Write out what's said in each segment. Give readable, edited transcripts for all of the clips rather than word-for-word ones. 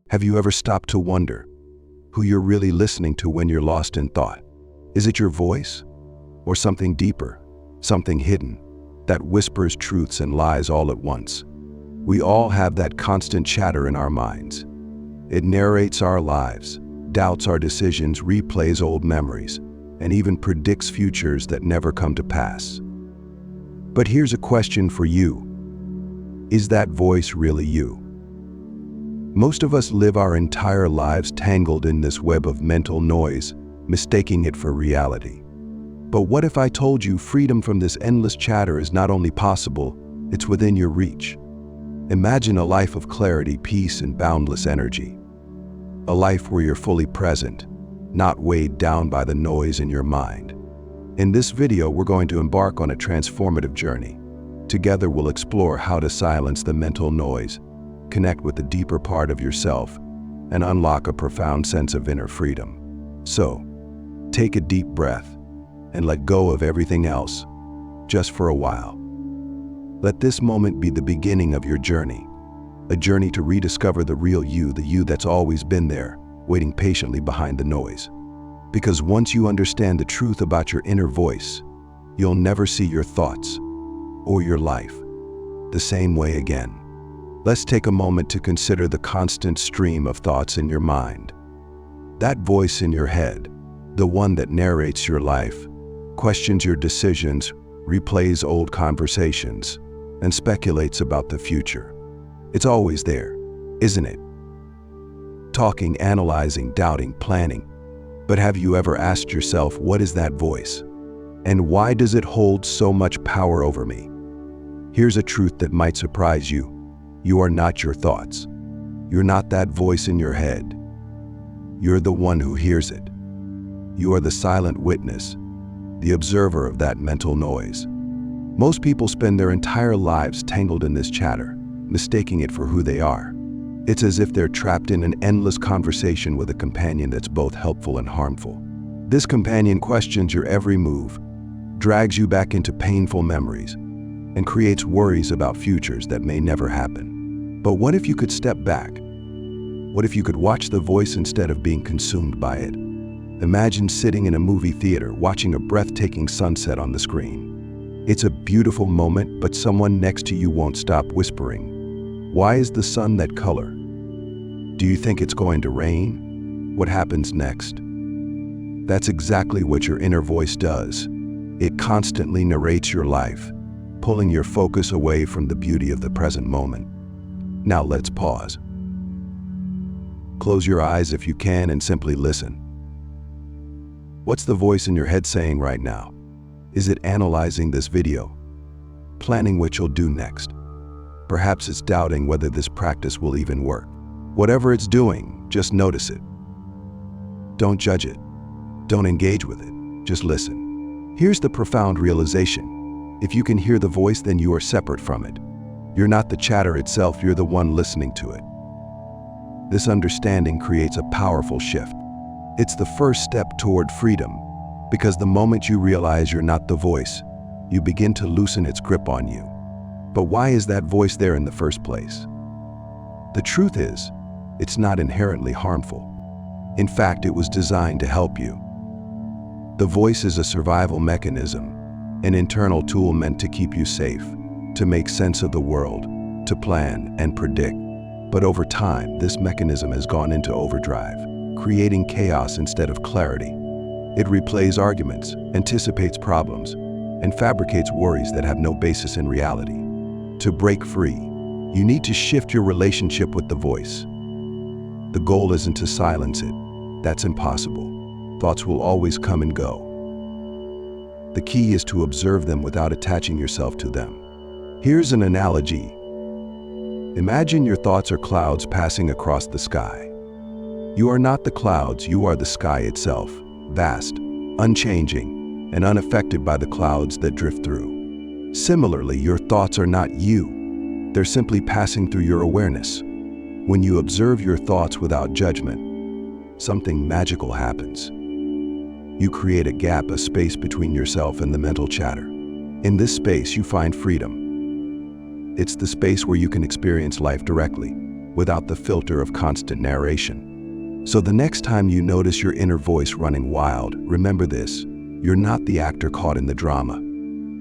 Have you ever stopped to wonder who you're really listening to when you're lost in thought? Is it your voice? Or something deeper, something hidden, that whispers truths and lies all at once? We all have that constant chatter in our minds. It narrates our lives, doubts our decisions, replays old memories, and even predicts futures that never come to pass. But here's a question for you. Is that voice really you? Most of us live our entire lives tangled in this web of mental noise, mistaking it for reality. But what if I told you freedom from this endless chatter is not only possible, it's within your reach? Imagine a life of clarity, peace, and boundless energy. A life where you're fully present, not weighed down by the noise in your mind. In this video, we're going to embark on a transformative journey. Together, we'll explore how to silence the mental noise, connect with the deeper part of yourself, and unlock a profound sense of inner freedom. So, take a deep breath and let go of everything else, just for a while. Let this moment be the beginning of your journey, a journey to rediscover the real you, the you that's always been there, waiting patiently behind the noise. Because once you understand the truth about your inner voice, you'll never see your thoughts or your life the same way again. Let's take a moment to consider the constant stream of thoughts in your mind. That voice in your head, the one that narrates your life, questions your decisions, replays old conversations, and speculates about the future. It's always there, isn't it? Talking, analyzing, doubting, planning. But have you ever asked yourself, what is that voice? And why does it hold so much power over me? Here's a truth that might surprise you. You are not your thoughts. You're not that voice in your head. You're the one who hears it. You are the silent witness, the observer of that mental noise. Most people spend their entire lives tangled in this chatter, mistaking it for who they are. It's as if they're trapped in an endless conversation with a companion that's both helpful and harmful. This companion questions your every move, drags you back into painful memories, and creates worries about futures that may never happen. But what if you could step back? What if you could watch the voice instead of being consumed by it? Imagine sitting in a movie theater watching a breathtaking sunset on the screen. It's a beautiful moment, but someone next to you won't stop whispering. Why is the sun that color? Do you think it's going to rain? What happens next? That's exactly what your inner voice does. It constantly narrates your life, pulling your focus away from the beauty of the present moment. Now let's pause. Close your eyes if you can and simply listen. What's the voice in your head saying right now? Is it analyzing this video? Planning what you'll do next? Perhaps it's doubting whether this practice will even work. Whatever it's doing, just notice it. Don't judge it. Don't engage with it. Just listen. Here's the profound realization. If you can hear the voice, then you are separate from it. You're not the chatter itself, you're the one listening to it. This understanding creates a powerful shift. It's the first step toward freedom, because the moment you realize you're not the voice, you begin to loosen its grip on you. But why is that voice there in the first place? The truth is, it's not inherently harmful. In fact, it was designed to help you. The voice is a survival mechanism, an internal tool meant to keep you safe, to make sense of the world, to plan and predict. But over time, this mechanism has gone into overdrive, creating chaos instead of clarity. It replays arguments, anticipates problems, and fabricates worries that have no basis in reality. To break free, you need to shift your relationship with the voice. The goal isn't to silence it. That's impossible. Thoughts will always come and go. The key is to observe them without attaching yourself to them. Here's an analogy. Imagine your thoughts are clouds passing across the sky. You are not the clouds, you are the sky itself, vast, unchanging, and unaffected by the clouds that drift through. Similarly, your thoughts are not you. They're simply passing through your awareness. When you observe your thoughts without judgment, something magical happens. You create a gap, a space between yourself and the mental chatter. In this space, you find freedom. It's the space where you can experience life directly, without the filter of constant narration. So the next time you notice your inner voice running wild, remember this: you're not the actor caught in the drama.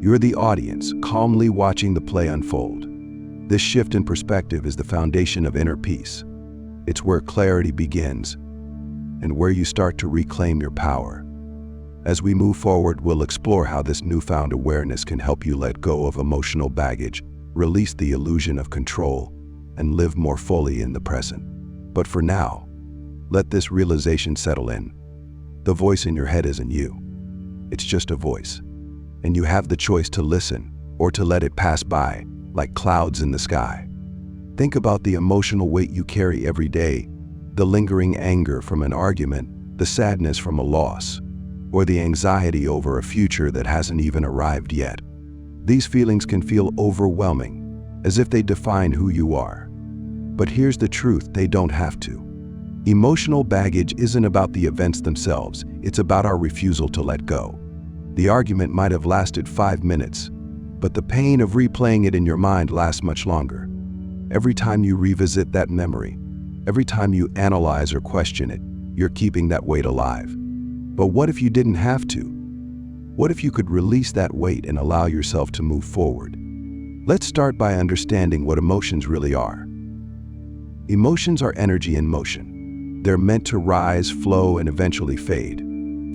You're the audience, calmly watching the play unfold. This shift in perspective is the foundation of inner peace. It's where clarity begins and where you start to reclaim your power. As we move forward, we'll explore how this newfound awareness can help you let go of emotional baggage, release the illusion of control, and live more fully in the present. But for now, let this realization settle in. The voice in your head isn't you. It's just a voice. And you have the choice to listen or to let it pass by, like clouds in the sky. Think about the emotional weight you carry every day, the lingering anger from an argument, the sadness from a loss, or the anxiety over a future that hasn't even arrived yet. These feelings can feel overwhelming, as if they define who you are. But here's the truth: they don't have to. Emotional baggage isn't about the events themselves, it's about our refusal to let go. The argument might have lasted 5 minutes, but the pain of replaying it in your mind lasts much longer. Every time you revisit that memory, every time you analyze or question it, you're keeping that weight alive. But what if you didn't have to? What if you could release that weight and allow yourself to move forward? Let's start by understanding what emotions really are. Emotions are energy in motion. They're meant to rise, flow, and eventually fade.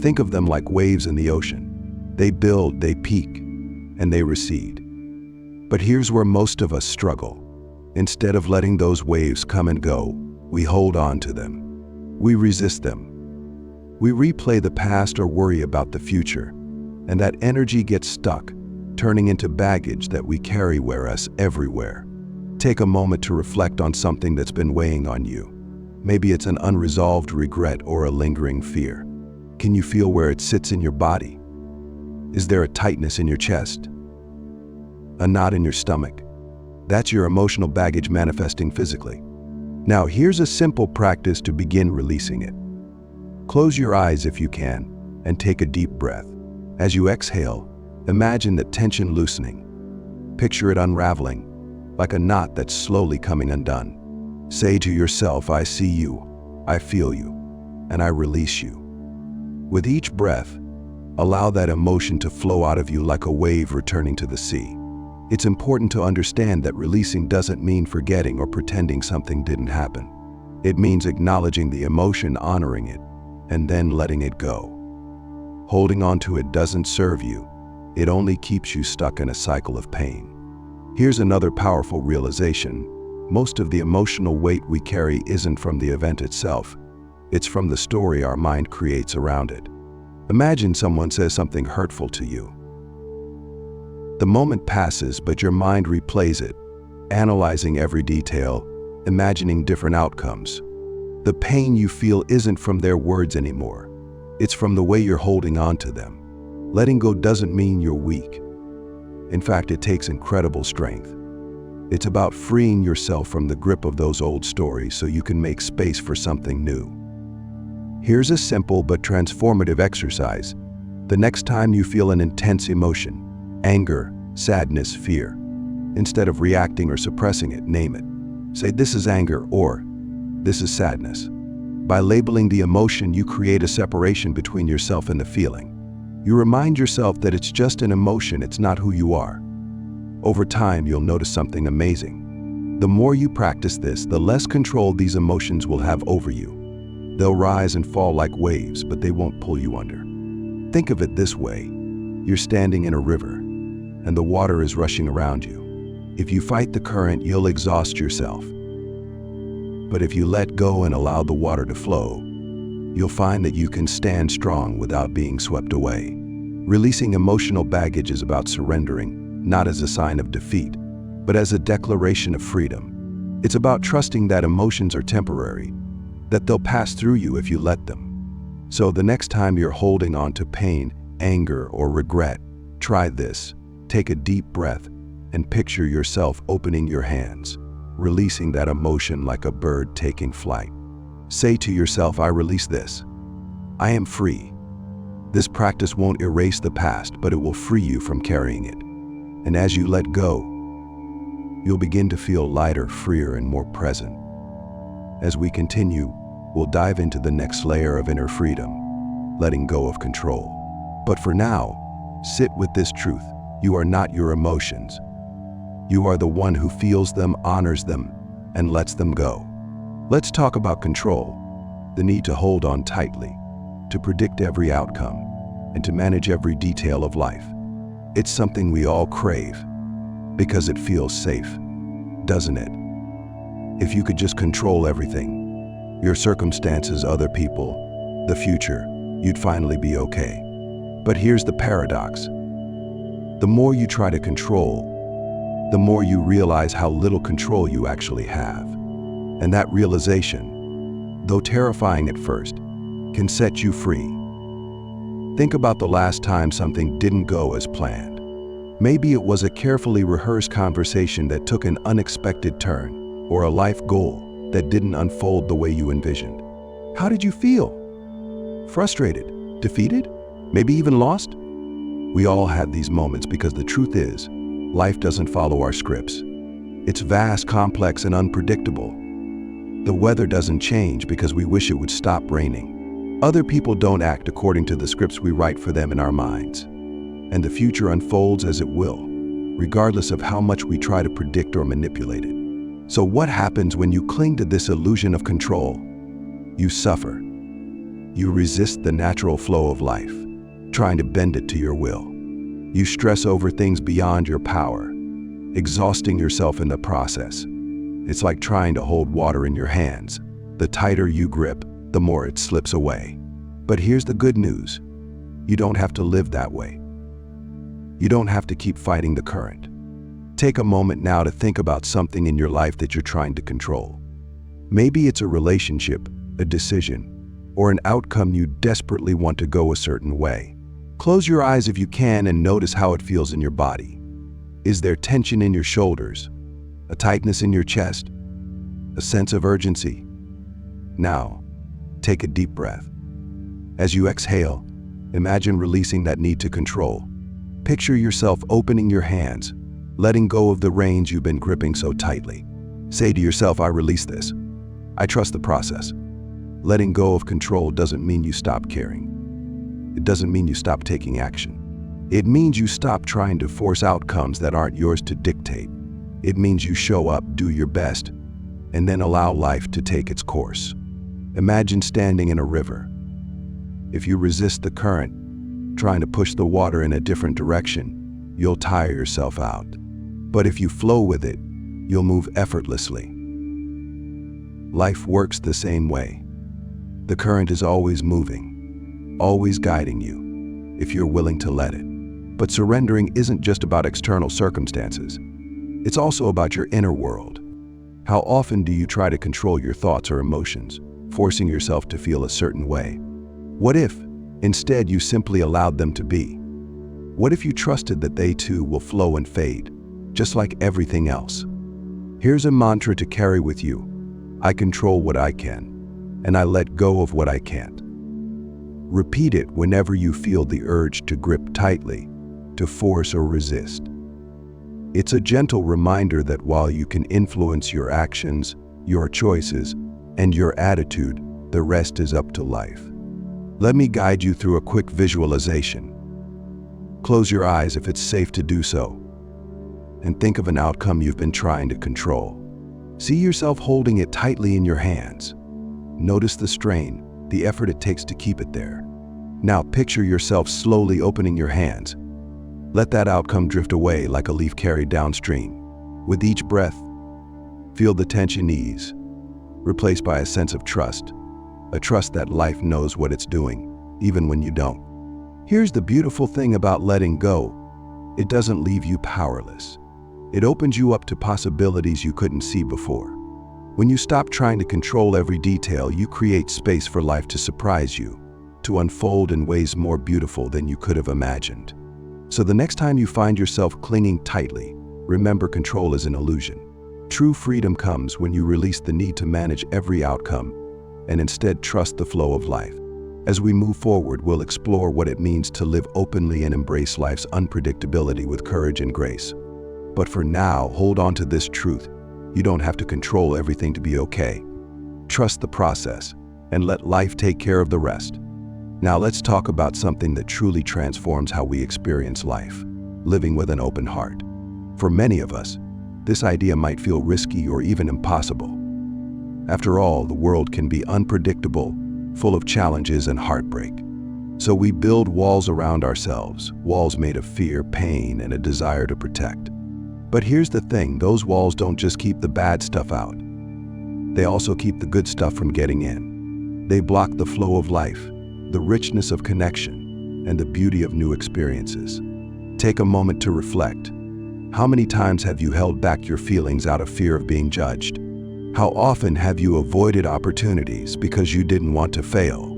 Think of them like waves in the ocean. They build, they peak, and they recede. But here's where most of us struggle. Instead of letting those waves come and go, we hold on to them. We resist them. We replay the past or worry about the future, and that energy gets stuck, turning into baggage that we carry with us everywhere. Take a moment to reflect on something that's been weighing on you. Maybe it's an unresolved regret or a lingering fear. Can you feel where it sits in your body? Is there a tightness in your chest? A knot in your stomach? That's your emotional baggage manifesting physically. Now, here's a simple practice to begin releasing it. Close your eyes if you can, and take a deep breath. As you exhale, imagine that tension loosening. Picture it unraveling, like a knot that's slowly coming undone. Say to yourself, I see you, I feel you, and I release you. With each breath, allow that emotion to flow out of you like a wave returning to the sea. It's important to understand that releasing doesn't mean forgetting or pretending something didn't happen. It means acknowledging the emotion, honoring it, and then letting it go. Holding on to it doesn't serve you. It only keeps you stuck in a cycle of pain. Here's another powerful realization. Most of the emotional weight we carry isn't from the event itself. It's from the story our mind creates around it. Imagine someone says something hurtful to you. The moment passes, but your mind replays it, analyzing every detail, imagining different outcomes. The pain you feel isn't from their words anymore. It's from the way you're holding on to them. Letting go doesn't mean you're weak. In fact, it takes incredible strength. It's about freeing yourself from the grip of those old stories so you can make space for something new. Here's a simple but transformative exercise. The next time you feel an intense emotion, anger, sadness, fear, instead of reacting or suppressing it, name it. Say, this is anger, or this is sadness. By labeling the emotion, you create a separation between yourself and the feeling. You remind yourself that it's just an emotion, it's not who you are. Over time, you'll notice something amazing. The more you practice this, the less control these emotions will have over you. They'll rise and fall like waves, but they won't pull you under. Think of it this way. You're standing in a river, and the water is rushing around you. If you fight the current, you'll exhaust yourself. But if you let go and allow the water to flow, you'll find that you can stand strong without being swept away. Releasing emotional baggage is about surrendering, not as a sign of defeat, but as a declaration of freedom. It's about trusting that emotions are temporary, that they'll pass through you if you let them. So the next time you're holding on to pain, anger, or regret, try this. Take a deep breath and picture yourself opening your hands, releasing that emotion like a bird taking flight. Say to yourself, I release this. I am free. This practice won't erase the past, but it will free you from carrying it. And as you let go, you'll begin to feel lighter, freer, and more present. As we continue, we'll dive into the next layer of inner freedom, letting go of control. But for now, sit with this truth. You are not your emotions. You are the one who feels them, honors them, and lets them go. Let's talk about control, the need to hold on tightly, to predict every outcome, and to manage every detail of life. It's something we all crave because it feels safe, doesn't it? If you could just control everything, your circumstances, other people, the future, you'd finally be okay. But here's the paradox. The more you try to control, the more you realize how little control you actually have. And that realization, though terrifying at first, can set you free. Think about the last time something didn't go as planned. Maybe it was a carefully rehearsed conversation that took an unexpected turn, or a life goal that didn't unfold the way you envisioned. How did you feel? Frustrated? Defeated? Maybe even lost? We all had these moments because the truth is, life doesn't follow our scripts. It's vast, complex, and unpredictable. The weather doesn't change because we wish it would stop raining. Other people don't act according to the scripts we write for them in our minds. And the future unfolds as it will, regardless of how much we try to predict or manipulate it. So what happens when you cling to this illusion of control? You suffer. You resist the natural flow of life, trying to bend it to your will. You stress over things beyond your power, exhausting yourself in the process. It's like trying to hold water in your hands. The tighter you grip, the more it slips away. But here's the good news. You don't have to live that way. You don't have to keep fighting the current. Take a moment now to think about something in your life that you're trying to control. Maybe it's a relationship, a decision, or an outcome you desperately want to go a certain way. Close your eyes if you can and notice how it feels in your body. Is there tension in your shoulders? A tightness in your chest? A sense of urgency? Now, take a deep breath. As you exhale, imagine releasing that need to control. Picture yourself opening your hands, letting go of the reins you've been gripping so tightly. Say to yourself, I release this. I trust the process. Letting go of control doesn't mean you stop caring. It doesn't mean you stop taking action. It means you stop trying to force outcomes that aren't yours to dictate. It means you show up, do your best, and then allow life to take its course. Imagine standing in a river. If you resist the current, trying to push the water in a different direction, you'll tire yourself out. But if you flow with it, you'll move effortlessly. Life works the same way. The current is always moving, always guiding you, if you're willing to let it. But surrendering isn't just about external circumstances. It's also about your inner world. How often do you try to control your thoughts or emotions, forcing yourself to feel a certain way? What if, instead, you simply allowed them to be? What if you trusted that they too will flow and fade, just like everything else? Here's a mantra to carry with you. I control what I can, and I let go of what I can't. Repeat it whenever you feel the urge to grip tightly, to force or resist. It's a gentle reminder that while you can influence your actions, your choices, and your attitude, the rest is up to life. Let me guide you through a quick visualization. Close your eyes if it's safe to do so, and think of an outcome you've been trying to control. See yourself holding it tightly in your hands. Notice the strain, the effort it takes to keep it there. Now picture yourself slowly opening your hands. Let that outcome drift away like a leaf carried downstream. With each breath, feel the tension ease, replaced by a sense of trust, a trust that life knows what it's doing, even when you don't. Here's the beautiful thing about letting go. It doesn't leave you powerless. It opens you up to possibilities you couldn't see before. When you stop trying to control every detail, you create space for life to surprise you, to unfold in ways more beautiful than you could have imagined. So the next time you find yourself clinging tightly, remember control is an illusion. True freedom comes when you release the need to manage every outcome and instead trust the flow of life. As we move forward, we'll explore what it means to live openly and embrace life's unpredictability with courage and grace. But for now, hold on to this truth. You don't have to control everything to be okay. trust the process, and let life take care of the rest. Now let's talk about something that truly transforms how we experience life: living with an open heart. For many of us, this idea might feel risky or even impossible. After all, the world can be unpredictable, full of challenges and heartbreak. So we build walls around ourselves, walls made of fear, pain, and a desire to protect. But here's the thing, those walls don't just keep the bad stuff out. They also keep the good stuff from getting in. They block the flow of life, the richness of connection, and the beauty of new experiences. Take a moment to reflect. How many times have you held back your feelings out of fear of being judged? How often have you avoided opportunities because you didn't want to fail?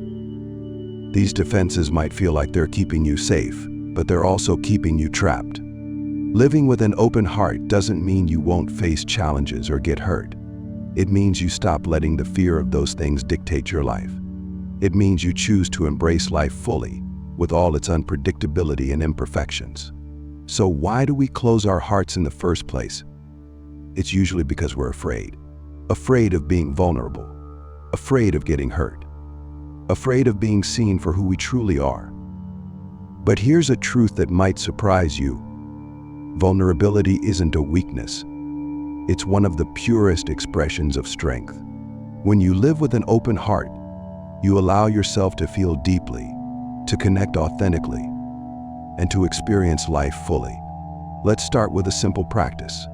These defenses might feel like they're keeping you safe, but they're also keeping you trapped. Living with an open heart doesn't mean you won't face challenges or get hurt. It means you stop letting the fear of those things dictate your life. It means you choose to embrace life fully, with all its unpredictability and imperfections. So why do we close our hearts in the first place? It's usually because we're afraid. Afraid of being vulnerable. Afraid of getting hurt. Afraid of being seen for who we truly are. But here's a truth that might surprise you. Vulnerability isn't a weakness. It's one of the purest expressions of strength. When you live with an open heart, you allow yourself to feel deeply, to connect authentically, and to experience life fully. Let's start with a simple practice.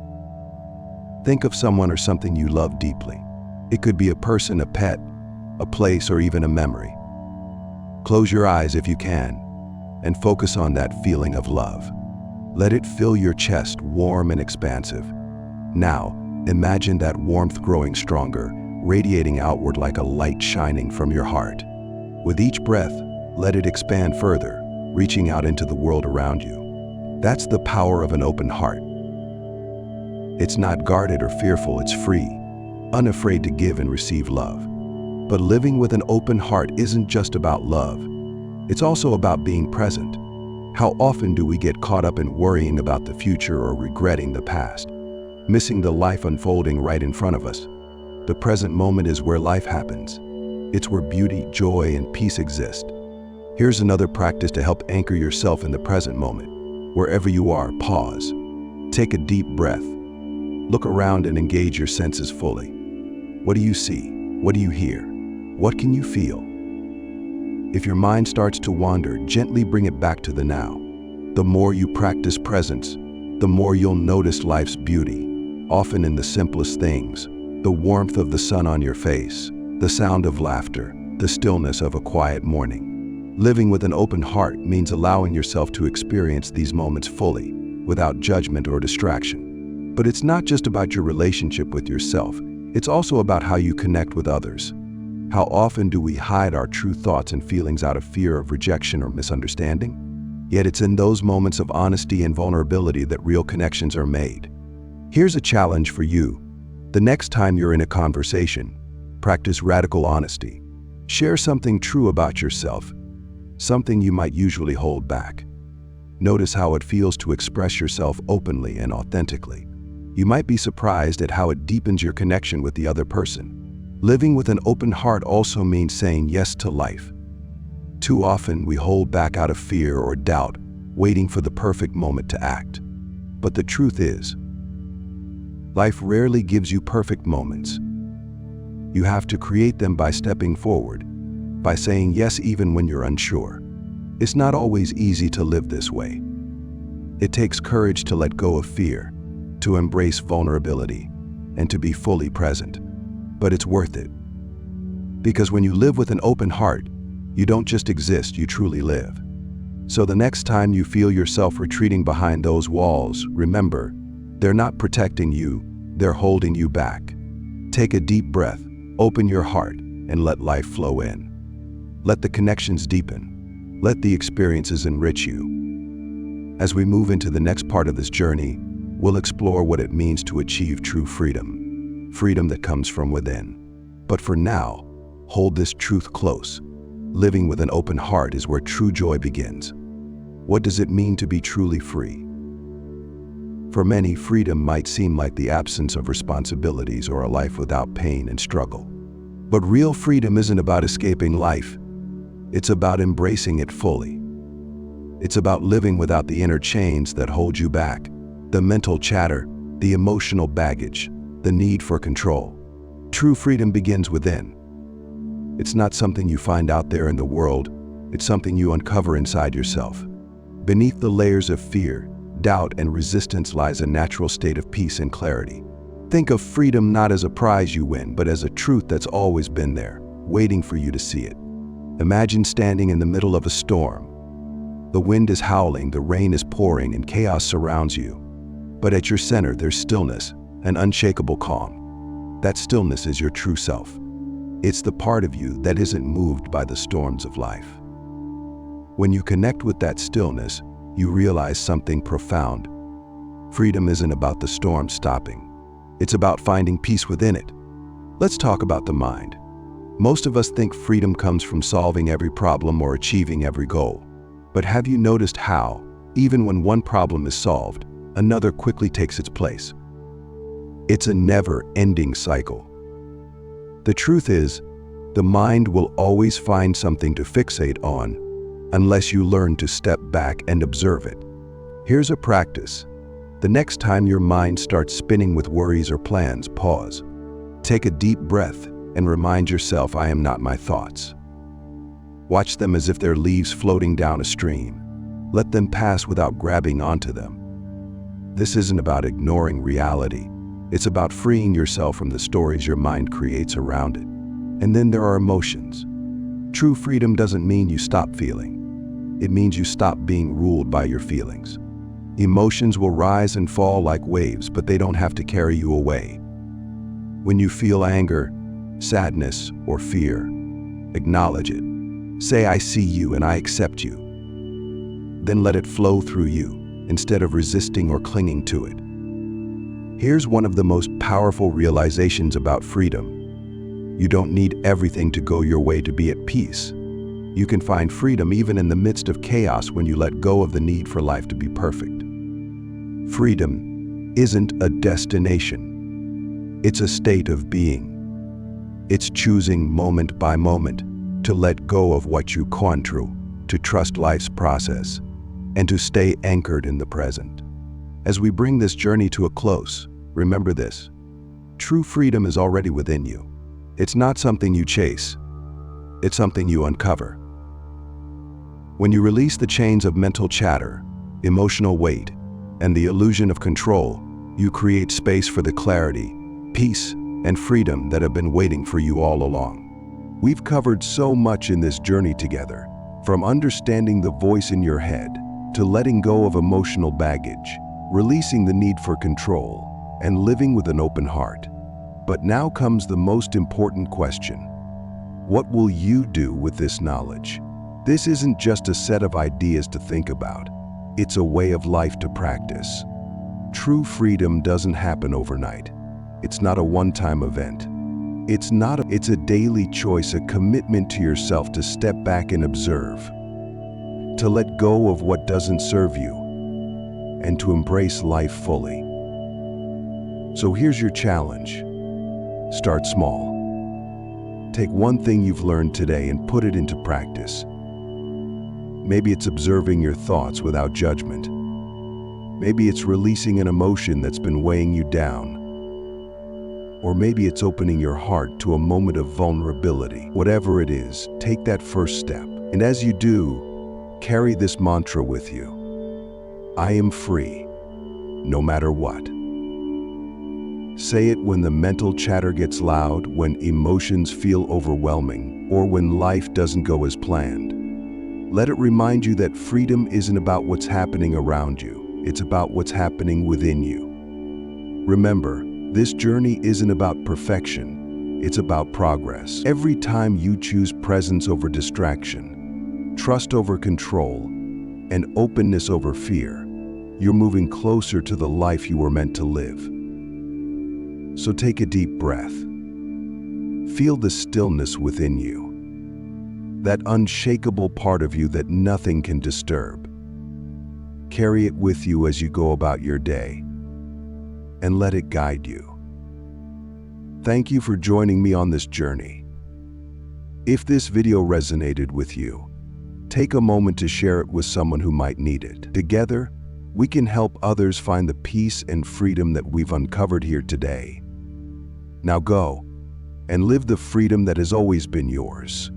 Think of someone or something you love deeply. It could be a person, a pet, a place, or even a memory. Close your eyes if you can, and focus on that feeling of love. Let it fill your chest, warm and expansive. Now, imagine that warmth growing stronger, radiating outward like a light shining from your heart. With each breath, let it expand further, reaching out into the world around you. That's the power of an open heart. It's not guarded or fearful, it's free, unafraid to give and receive love. But living with an open heart isn't just about love. It's also about being present. How often do we get caught up in worrying about the future or regretting the past, missing the life unfolding right in front of us? The present moment is where life happens. It's where beauty, joy, and peace exist. Here's another practice to help anchor yourself in the present moment. Wherever you are, pause. Take a deep breath. Look around and engage your senses fully. What do you see? What do you hear? What can you feel? If your mind starts to wander, gently bring it back to the now. The more you practice presence, the more you'll notice life's beauty, often in the simplest things. The warmth of the sun on your face, the sound of laughter, the stillness of a quiet morning. Living with an open heart means allowing yourself to experience these moments fully, without judgment or distraction. But it's not just about your relationship with yourself, it's also about how you connect with others. How often do we hide our true thoughts and feelings out of fear of rejection or misunderstanding? Yet it's in those moments of honesty and vulnerability that real connections are made. Here's a challenge for you. The next time you're in a conversation, practice radical honesty. Share something true about yourself, something you might usually hold back. Notice how it feels to express yourself openly and authentically. You might be surprised at how it deepens your connection with the other person. Living with an open heart also means saying yes to life. Too often we hold back out of fear or doubt, waiting for the perfect moment to act. But the truth is, life rarely gives you perfect moments. You have to create them by stepping forward, by saying yes even when you're unsure. It's not always easy to live this way. It takes courage to let go of fear, to embrace vulnerability, and to be fully present. But it's worth it. Because when you live with an open heart, you don't just exist, you truly live. So the next time you feel yourself retreating behind those walls, remember, they're not protecting you, they're holding you back. Take a deep breath, open your heart, and let life flow in. Let the connections deepen. Let the experiences enrich you. As we move into the next part of this journey, we'll explore what it means to achieve true freedom. Freedom that comes from within. But for now, hold this truth close. Living with an open heart is where true joy begins. What does it mean to be truly free? For many, freedom might seem like the absence of responsibilities or a life without pain and struggle. But real freedom isn't about escaping life. It's about embracing it fully. It's about living without the inner chains that hold you back, the mental chatter, the emotional baggage, the need for control. True freedom begins within. It's not something you find out there in the world, it's something you uncover inside yourself. Beneath the layers of fear, doubt, and resistance lies a natural state of peace and clarity. Think of freedom not as a prize you win, but as a truth that's always been there, waiting for you to see it. Imagine standing in the middle of a storm. The wind is howling, the rain is pouring, and chaos surrounds you. But at your center, there's stillness, an unshakable calm. That stillness is your true self. It's the part of you that isn't moved by the storms of life. When you connect with that stillness, you realize something profound. Freedom isn't about the storm stopping. It's about finding peace within it. Let's talk about the mind. Most of us think freedom comes from solving every problem or achieving every goal. But have you noticed how, even when one problem is solved, another quickly takes its place? It's a never-ending cycle. The truth is, the mind will always find something to fixate on unless you learn to step back and observe it. Here's a practice. The next time your mind starts spinning with worries or plans, pause. Take a deep breath and remind yourself, I am not my thoughts. Watch them as if they're leaves floating down a stream. Let them pass without grabbing onto them. This isn't about ignoring reality. It's about freeing yourself from the stories your mind creates around it. And then there are emotions. True freedom doesn't mean you stop feeling. It means you stop being ruled by your feelings. Emotions will rise and fall like waves, but they don't have to carry you away. When you feel anger, sadness, or fear, acknowledge it. Say, I see you and I accept you. Then let it flow through you, instead of resisting or clinging to it. Here's one of the most powerful realizations about freedom. You don't need everything to go your way to be at peace. You can find freedom even in the midst of chaos when you let go of the need for life to be perfect. Freedom isn't a destination. It's a state of being. It's choosing moment by moment to let go of what you gone through, to trust life's process, and to stay anchored in the present. As we bring this journey to a close, remember this. True freedom is already within you. It's not something you chase. It's something you uncover. When you release the chains of mental chatter, emotional weight, and the illusion of control, you create space for the clarity, peace, and freedom that have been waiting for you all along. We've covered so much in this journey together, from understanding the voice in your head to letting go of emotional baggage, releasing the need for control, and living with an open heart. But now comes the most important question. What will you do with this knowledge? This isn't just a set of ideas to think about. It's a way of life to practice. True freedom doesn't happen overnight. It's not a one-time event. It's a daily choice, a commitment to yourself to step back and observe, to let go of what doesn't serve you, and to embrace life fully. So here's your challenge. Start small. Take one thing you've learned today and put it into practice. Maybe it's observing your thoughts without judgment. Maybe it's releasing an emotion that's been weighing you down. Or maybe it's opening your heart to a moment of vulnerability. Whatever it is, take that first step. And as you do, carry this mantra with you. I am free, no matter what. Say it when the mental chatter gets loud, when emotions feel overwhelming, or when life doesn't go as planned. Let it remind you that freedom isn't about what's happening around you. It's about what's happening within you. Remember, this journey isn't about perfection. It's about progress. Every time you choose presence over distraction, trust over control, and openness over fear, you're moving closer to the life you were meant to live. So take a deep breath. Feel the stillness within you, that unshakable part of you that nothing can disturb. Carry it with you as you go about your day, and let it guide you. Thank you for joining me on this journey. If this video resonated with you, take a moment to share it with someone who might need it. Together, we can help others find the peace and freedom that we've uncovered here today. Now go and live the freedom that has always been yours.